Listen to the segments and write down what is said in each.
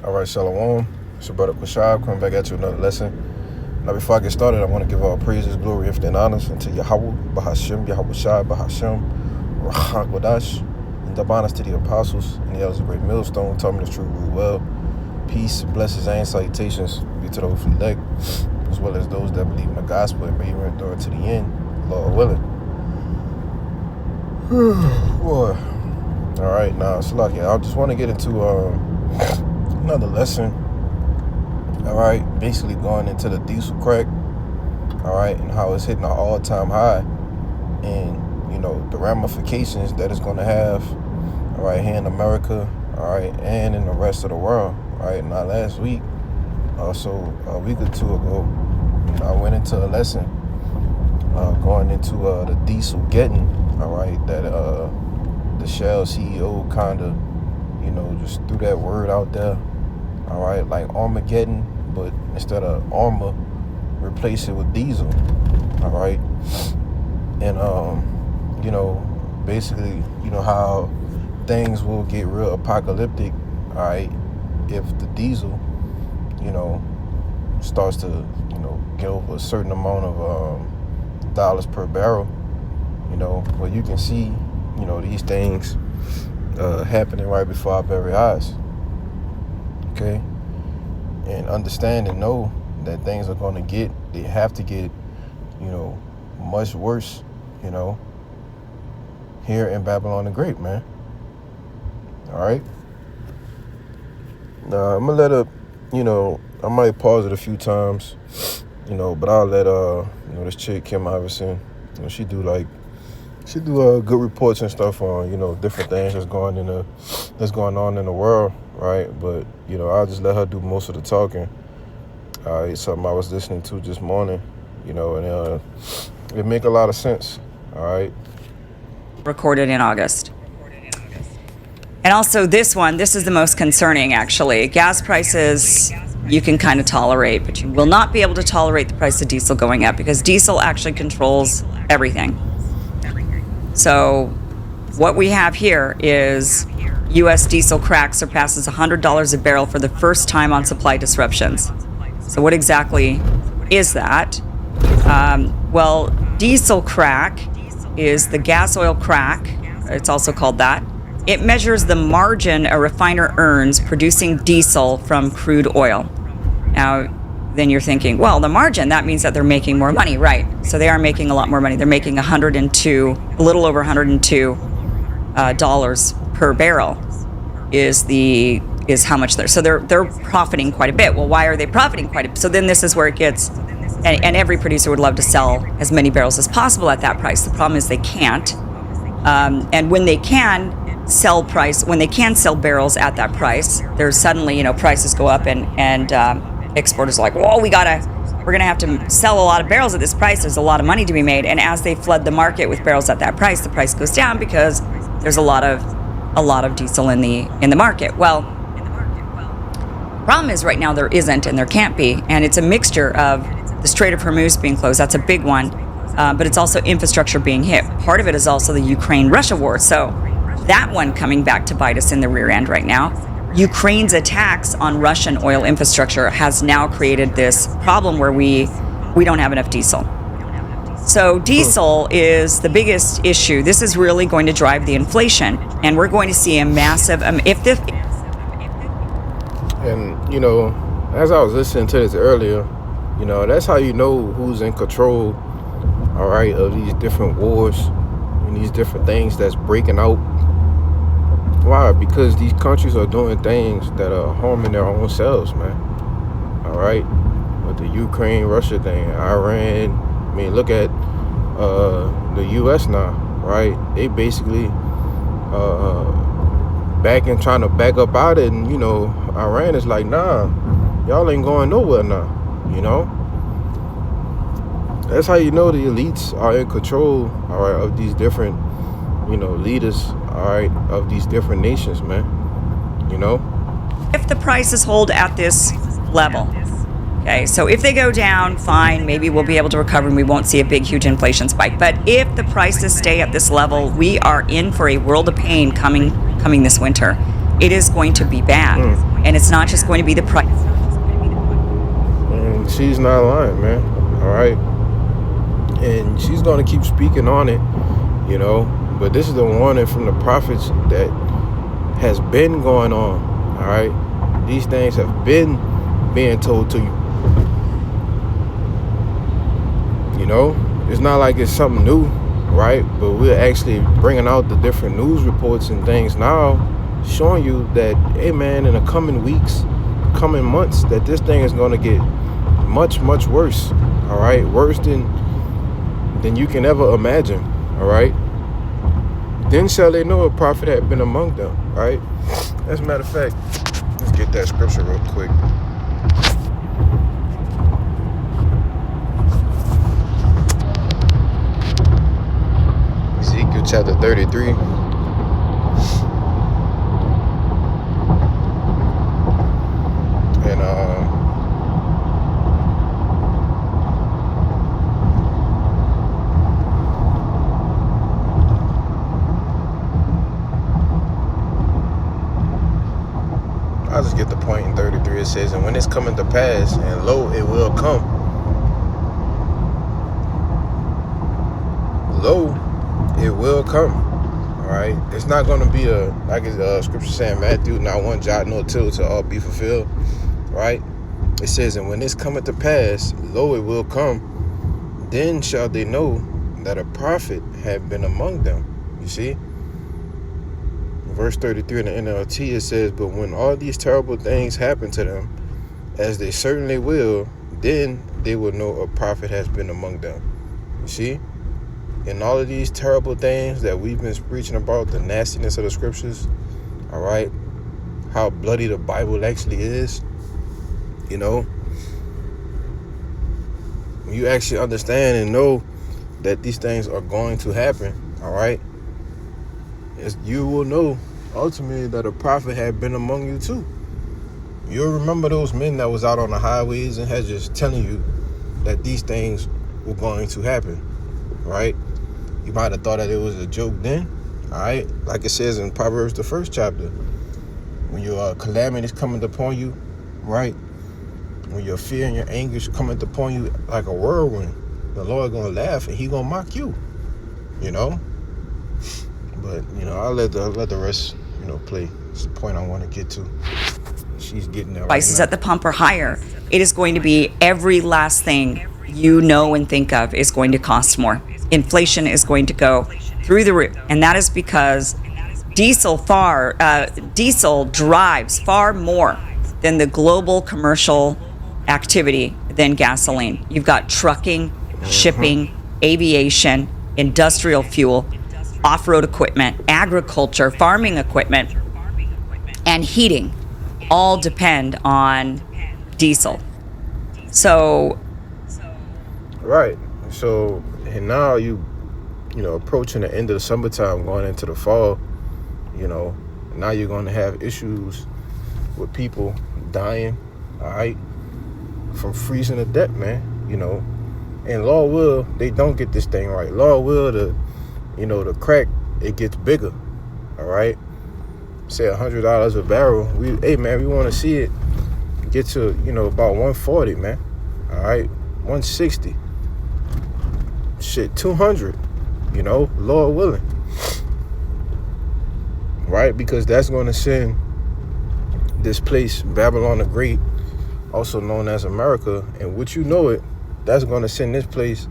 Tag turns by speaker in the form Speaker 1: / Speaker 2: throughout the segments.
Speaker 1: All right, Shalom. It's your brother Quashab coming back at you with another lesson. Now, before I get started, I want to give all praises, glory, and honors unto Yahweh, Bahashim, Yahweh Shai, Bahashim, Rahak Wadash, and honors to the apostles and the elders of Great Millstone, taught me the true rule well. Peace, blessings, and salutations be to those who elect, as well as those that believe in the gospel and may endure to the end, Lord willing. Boy. All right, now, it's lucky. I just want to get into another lesson. All right, basically going into the diesel crack. All right, and how it's hitting an all-time high, and the ramifications that it's going to have. All right, here in America. All right, and in the rest of the world. All right, now last week, so a week or two ago, I went into a lesson going into the diesel getting. All right, that the Shell CEO kind of, just threw that word out there. All right, like Armageddon, but instead of armor, replace it with diesel. All right, and basically, how things will get real apocalyptic. All right, if the diesel, starts to, get over a certain amount of dollars per barrel. Well, you can see, these things happening right before our very eyes. Okay, and understand and know that things are going to they have to get, much worse, here in Babylon the Great, man. All right. Now I'm gonna let up, I might pause it a few times, but I'll let this chick Kim Iverson, she do good reports and stuff on, different things that's going on in the world, right? But I'll just let her do most of the talking. It's something I was listening to this morning, and it make a lot of sense. All right.
Speaker 2: Recorded in August. And also this is the most concerning, actually. Gas prices, you can kind of tolerate, but you will not be able to tolerate the price of diesel going up, because diesel actually controls everything. So what we have here is U.S. diesel crack surpasses $100 a barrel for the first time on supply disruptions. So what exactly is that? Well, diesel crack is the gas oil crack. It's also called that. It measures the margin a refiner earns producing diesel from crude oil. Now, then you're thinking, well, the margin, that means that they're making more money, right? So they are making a lot more money. They're making a little over $102 dollars per barrel is how much so they're profiting quite a bit. Well, why are they profiting quite a bit? So then this is where it gets, and every producer would love to sell as many barrels as possible at that price. The problem is they can't. And when they can sell barrels at that price, there's suddenly, prices go up and exporters are like, well, we're going to have to sell a lot of barrels at this price. There's a lot of money to be made. And as they flood the market with barrels at that price, the price goes down because there's a lot of diesel in the market. Well, the problem is right now there isn't and there can't be. And it's a mixture of the Strait of Hormuz being closed. That's a big one. But it's also infrastructure being hit. Part of it is also the Ukraine-Russia war. So that one coming back to bite us in the rear end right now. Ukraine's attacks on Russian oil infrastructure has now created this problem where we don't have enough diesel. So diesel is the biggest issue. This is really going to drive the inflation, and we're going to see a massive
Speaker 1: And as I was listening to this earlier, that's how you know who's in control, all right, of these different wars and these different things that's breaking out. Why? Because these countries are doing things that are harming their own selves, man. All right? With the Ukraine-Russia thing, Iran. I mean, look at the U.S. now, right? They basically trying to back up out it, and, Iran is like, nah, y'all ain't going nowhere now, That's how you know the elites are in control, all right, of these different, leaders, all right, of these different nations, man.
Speaker 2: If the prices hold at this level, okay, so if they go down, fine, maybe we'll be able to recover and we won't see a big, huge inflation spike. But if the prices stay at this level, we are in for a world of pain coming this winter. it is going to be bad. And it's not just going to be the price.
Speaker 1: And she's not lying, man. All right. And she's going to keep speaking on it, you know. But this is the warning from the prophets that has been going on. All right. These things have been being told to you. You know, it's not like it's something new, right? But we're actually bringing out the different news reports and things now, showing you that, hey man, in the coming weeks, coming months, that this thing is going to get much, much worse. All right, worse than you can ever imagine. All right. Then shall they know a prophet had been among them. Right. As a matter of fact, let's get that scripture real quick. Ezekiel chapter 33. And I'll just get the point in 33. It says, and when it's coming to pass, and lo, it will come. Lo, it will come. All right. It's not going to be like scripture saying, Matthew, not one jot nor tittle to all be fulfilled. Right. It says, and when it's coming to pass, lo, it will come. Then shall they know that a prophet had been among them. You see? Verse 33 in the NLT, it says, but when all these terrible things happen to them, as they certainly will, then they will know a prophet has been among them. You see? In all of these terrible things that we've been preaching about, the nastiness of the scriptures, all right, how bloody the Bible actually is, you know, when you actually understand and know that these things are going to happen, all right, you will know ultimately that a prophet had been among you too. You'll remember those men that was out on the highways and had just telling you that these things were going to happen, right? You might have thought that it was a joke then, all right? Like it says in Proverbs, the 1st chapter, when your calamity is coming upon you, right? When your fear and your anger is coming upon you like a whirlwind, the Lord gonna laugh and he gonna mock you, you know? But, you know, I'll let the rest, you know, play. It's the point I want to get to. She's getting there right
Speaker 2: Prices
Speaker 1: now.
Speaker 2: at the pump are higher. It is going to be every last thing you know and think of is going to cost more. Inflation is going to go through the roof. And that is because diesel drives far more than the global commercial activity than gasoline. You've got trucking, shipping, aviation, industrial fuel, off-road equipment, agriculture, farming equipment, and heating all depend on diesel. So,
Speaker 1: right. So, and now you know, approaching the end of the summertime, going into the fall, you know, now you're going to have issues with people dying, all right, from freezing to death, man, you know. And Lord will, they don't get this thing right. Lord will, the crack, it gets bigger, all right? Say $100 a barrel. We want to see it get to, about 140, man, all right? 160. Shit, 200, Lord willing, right? Because that's going to send this place, Babylon the Great, also known as America, and what that's going to send this place,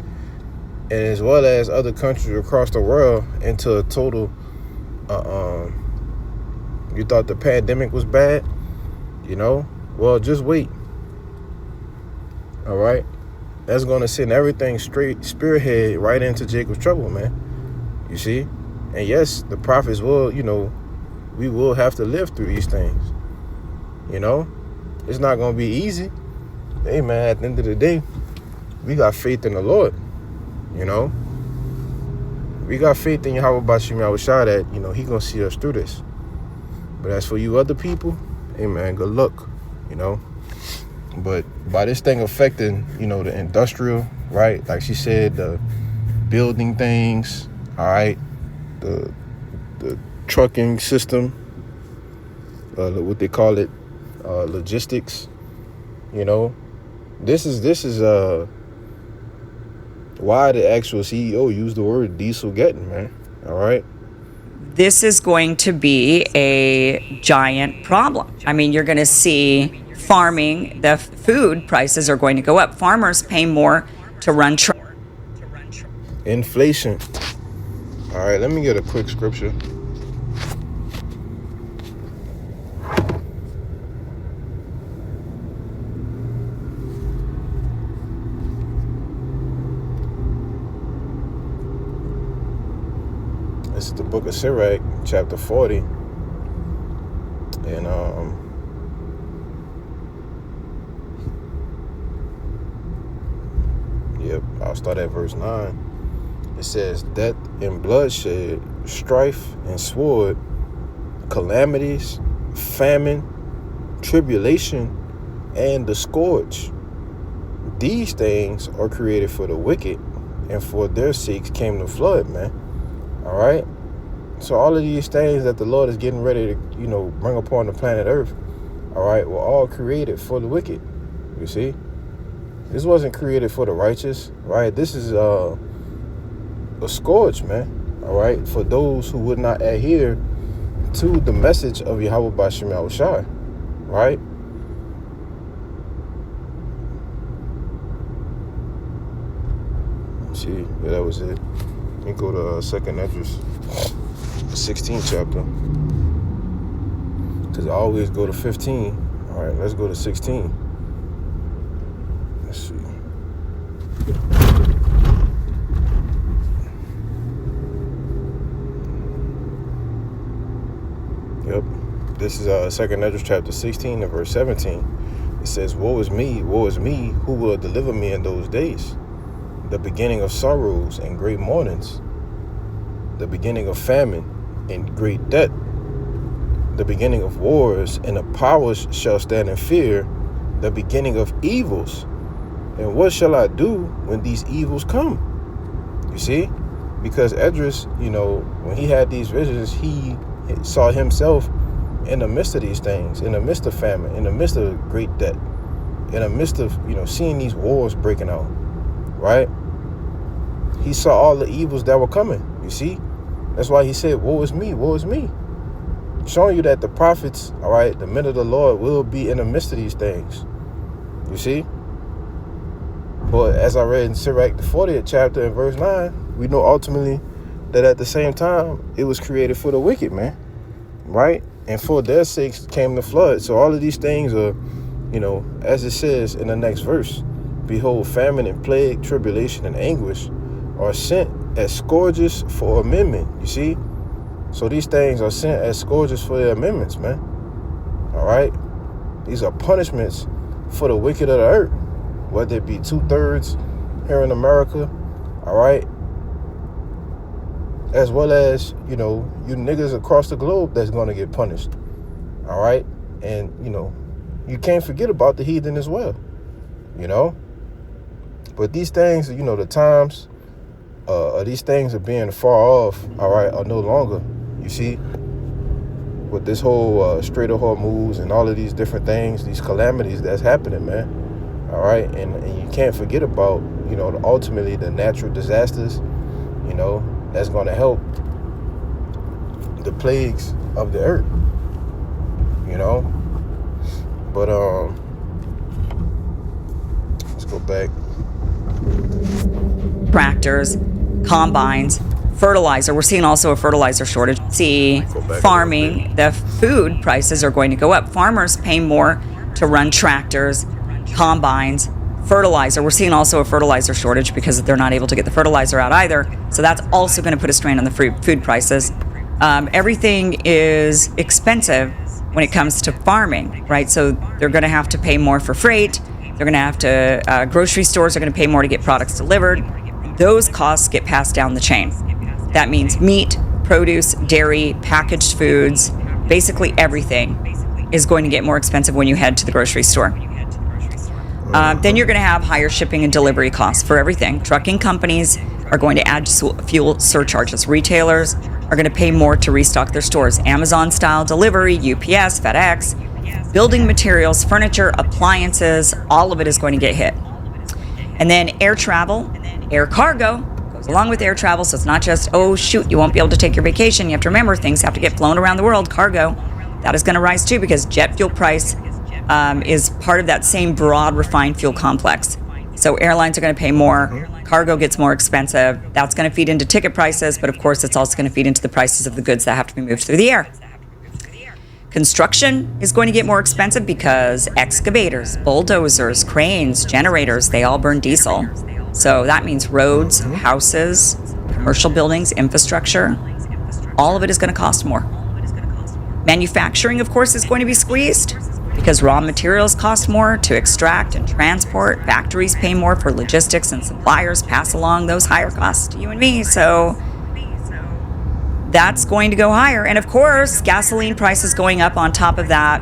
Speaker 1: and as well as other countries across the world, into a total, you thought the pandemic was bad, well, just wait, all right? That's going to send everything straight, spearhead, right into Jacob's trouble, man, you see? And yes, the prophets will, we will have to live through these things, It's not going to be easy. Hey, man, at the end of the day, we got faith in the Lord, We got faith in Yahweh Bashim Yahushua that, he going to see us through this. But as for you other people, hey, man, good luck, But by this thing affecting, the industrial, right? Like she said, the building things, all right? The trucking system, what they call it, logistics. You know, this is why the actual CEO used the word diesel getting, man. All right.
Speaker 2: This is going to be a giant problem. I mean, you're going to see farming, the food prices are going to go up. Farmers pay more to run
Speaker 1: Inflation. All right, let me get a quick scripture. This is the book of Sirach, chapter 40. And I'll start at verse 9. It says, death and bloodshed, strife and sword, calamities, famine, tribulation, and the scourge. These things are created for the wicked, and for their sakes came the flood, man. All right? So all of these things that the Lord is getting ready to, bring upon the planet Earth, all right, were all created for the wicked. You see? This wasn't created for the righteous, right? This is a scourge, man, all right, for those who would not adhere to the message of Yahweh B'Shem Yahushai, right? See, yeah, that was it. Let me go to 2nd Esdras, 16th chapter, because I always go to 15. All right, let's go to 16. Let's see. Yep. This is 2nd Esdras chapter 16 and verse 17. It says, woe is me, who will deliver me in those days? The beginning of sorrows and great mournings, the beginning of famine and great debt, the beginning of wars, and the powers shall stand in fear, the beginning of evils. And what shall I do when these evils come? You see? Because Esdras, when he had these visions, he saw himself in the midst of these things, in the midst of famine, in the midst of great debt, in the midst of, seeing these wars breaking out, right? He saw all the evils that were coming, you see? That's why he said, woe is me, woe is me. Showing you that the prophets, all right, the men of the Lord will be in the midst of these things, you see? But as I read in Sirach, the 40th chapter and verse 9, we know ultimately that at the same time, it was created for the wicked, man, right? And for their sakes came the flood. So all of these things are, as it says in the next verse, behold, famine and plague, tribulation and anguish are sent as scourges for amendment, you see? So these things are sent as scourges for their amendments, man, all right? These are punishments for the wicked of the earth, whether it be 2/3 here in America, all right? As well as, you niggas across the globe that's going to get punished. All right? And, you can't forget about the heathen as well, But these things, the times, these things are being far off, all right, are no longer, you see? With this whole Strait of Hormuz and all of these different things, these calamities that's happening, man. All right? And you can't forget about, ultimately the natural disasters, that's going to help the plagues of the earth, But let's go back.
Speaker 2: tractors, combines, fertilizer. We're seeing also a fertilizer shortage. See, farming, the food prices are going to go up. Farmers pay more to run tractors, combines, fertilizer. We're seeing also a fertilizer shortage because they're not able to get the fertilizer out either. So that's also going to put a strain on the food prices. Everything is expensive when it comes to farming, right? So they're going to have to pay more for freight. They're going to have to, grocery stores are going to pay more to get products delivered. Those costs get passed down the chain. That means meat, produce, dairy, packaged foods, basically everything is going to get more expensive when you head to the grocery store. Then you're going to have higher shipping and delivery costs for everything. Trucking companies are going to add fuel surcharges. Retailers are going to pay more to restock their stores. Amazon-style delivery, UPS, FedEx, building materials, furniture, appliances, all of it is going to get hit. And then air travel, air cargo goes along with air travel. So it's not just, oh, shoot, you won't be able to take your vacation. You have to remember things have to get flown around the world. Cargo, that is going to rise too because jet fuel price is part of that same broad refined fuel complex. So airlines are going to pay more. Cargo gets more expensive. That's going to feed into ticket prices. But of course, it's also going to feed into the prices of the goods that have to be moved through the air. Construction is going to get more expensive because excavators, bulldozers, cranes, generators, they all burn diesel. So that means roads, houses, commercial buildings, infrastructure, all of it is going to cost more. Manufacturing, of course, is going to be squeezed because raw materials cost more to extract and transport. Factories pay more for logistics and suppliers pass along those higher costs to you and me. So that's going to go higher. And of course, gasoline prices going up on top of that.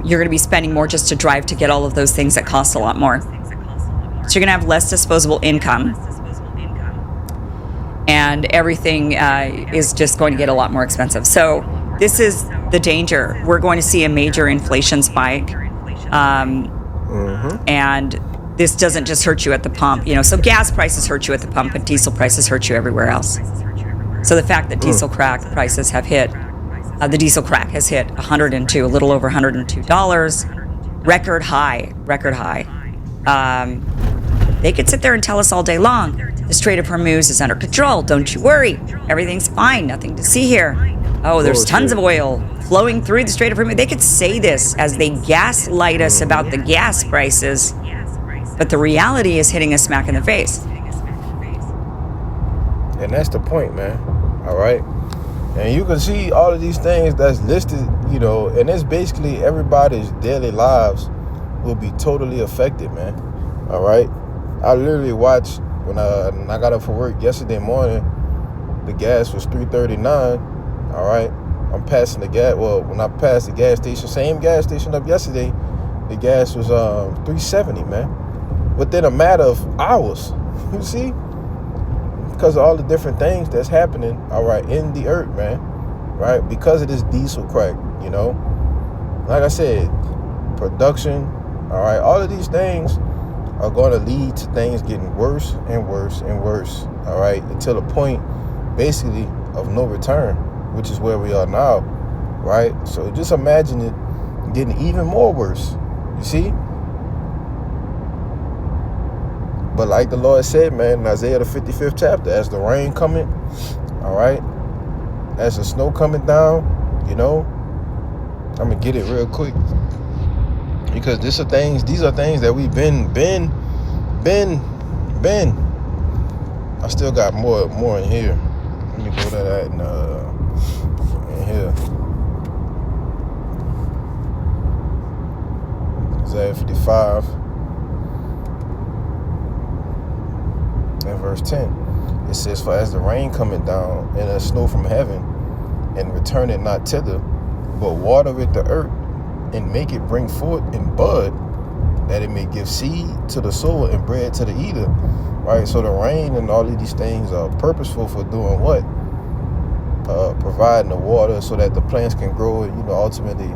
Speaker 2: You're going to be spending more just to drive to get all of those things that cost a lot more. So you're going to have less disposable income. And everything is just going to get a lot more expensive. So this is the danger. We're going to see a major inflation spike. And this doesn't just hurt you at the pump. So gas prices hurt you at the pump, but diesel prices hurt you everywhere else. So the fact that diesel crack prices have hit, the diesel crack has hit a little over $102, record high. They could sit there and tell us all day long, the Strait of Hormuz is under control. Don't you worry. Everything's fine. Nothing to see here. Oh, there's tons of oil flowing through the Strait of Hormuz. They could say this as they gaslight us about the gas prices, but the reality is hitting us smack in the face.
Speaker 1: And that's the point, man. All right. And you can see all of these things that's listed, and it's basically everybody's daily lives will be totally affected, man. All right. I literally watched when I got up for work yesterday morning, the gas was $3.39. All right. I'm passing the gas. Well, when I passed the gas station, same gas station up yesterday, the gas was $3.70, man. Within a matter of hours. You see? Because of all the different things that's happening, all right, in the earth, man, right? Because of this diesel crack, like I said, production, all right, all of these things are going to lead to things getting worse and worse and worse, all right, until the point, basically, of no return, which is where we are now, right? So just imagine it getting even more worse, you see? But like the Lord said, man, in Isaiah the 55th chapter, as the rain coming, all right, as the snow coming down, I'm going to get it real quick. Because these are things that we've been. I still got more in here. Let me go to that in here. Isaiah 55. In verse 10, it says, for as the rain cometh down and the snow from heaven, and return it not thither, but water it the earth, and make it bring forth and bud, that it may give seed to the sower and bread to the eater. Right? So the rain and all of these things are purposeful for doing what? Providing the water so that the plants can grow. And, ultimately,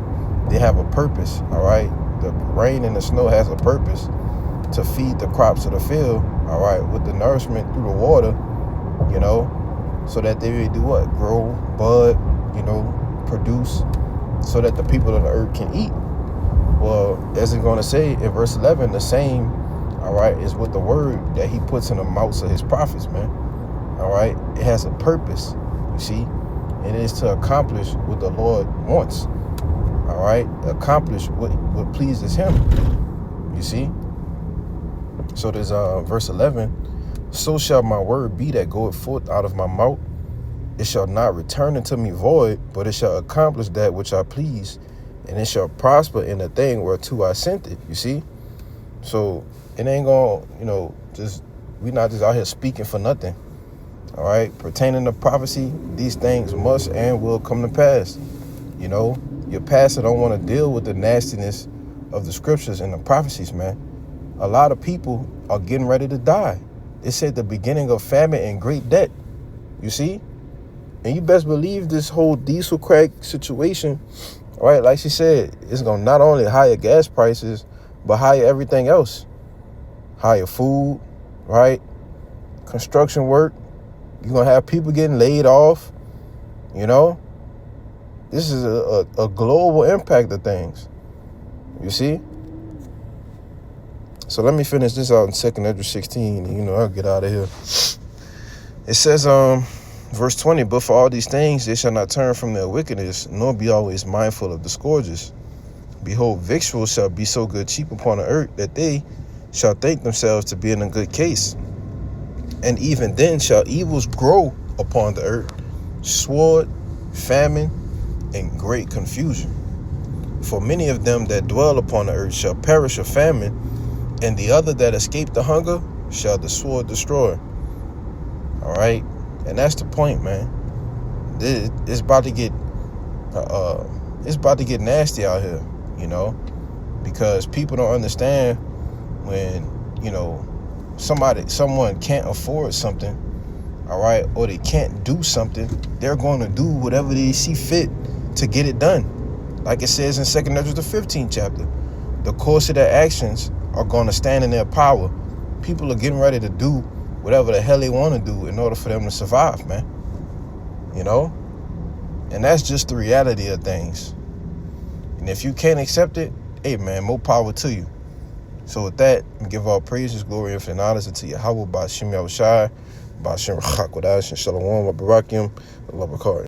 Speaker 1: they have a purpose. All right? The rain and the snow has a purpose to feed the crops of the field, all right, with the nourishment through the water, so that they may do what? Grow, bud, produce, so that the people of the earth can eat. Well, as it's going to say in verse 11, the same, all right, is with the word that he puts in the mouths of his prophets, man. All right, it has a purpose, you see, and it is to accomplish what the Lord wants, all right, accomplish what pleases him, you see. So there's verse 11, so shall my word be that goeth forth out of my mouth. It shall not return unto me void, but it shall accomplish that which I please, and it shall prosper in the thing whereto I sent it, you see. So it ain't gonna, we're not just out here speaking for nothing, all right. Pertaining to prophecy, these things must and will come to pass. Your pastor don't want to deal with the nastiness of the scriptures and the prophecies, man. A lot of people are getting ready to die. It said the beginning of famine and great debt. You see? And you best believe this whole diesel crack situation, all right, like she said, it's going to not only higher gas prices, but higher everything else. Higher food, right? Construction work. You're going to have people getting laid off, you know? This is a global impact of things. You see? So let me finish this out in 2nd Ezra 16. I'll get out of here. It says, verse 20, but for all these things they shall not turn from their wickedness, nor be always mindful of the scourges. Behold, victuals shall be so good cheap upon the earth that they shall think themselves to be in a good case. And even then shall evils grow upon the earth, sword, famine, and great confusion. For many of them that dwell upon the earth shall perish of famine, and the other that escape the hunger shall the sword destroy. All right, and that's the point, man. It's about to get nasty out here, because people don't understand when someone can't afford something, all right, or they can't do something. They're going to do whatever they see fit to get it done. Like it says in 2nd Ezra the 15th chapter, the course of their actions are going to stand in their power. People are getting ready to do whatever the hell they want to do in order for them to survive, man. And that's just the reality of things. And if you can't accept it, hey, man, more power to you. So with that, give all praises, glory, and honors unto Yahweh, Ba'ashem Yahushai, Ba'ashem Rachak Wadash, and Shalom, Barakim, Allah Bakar.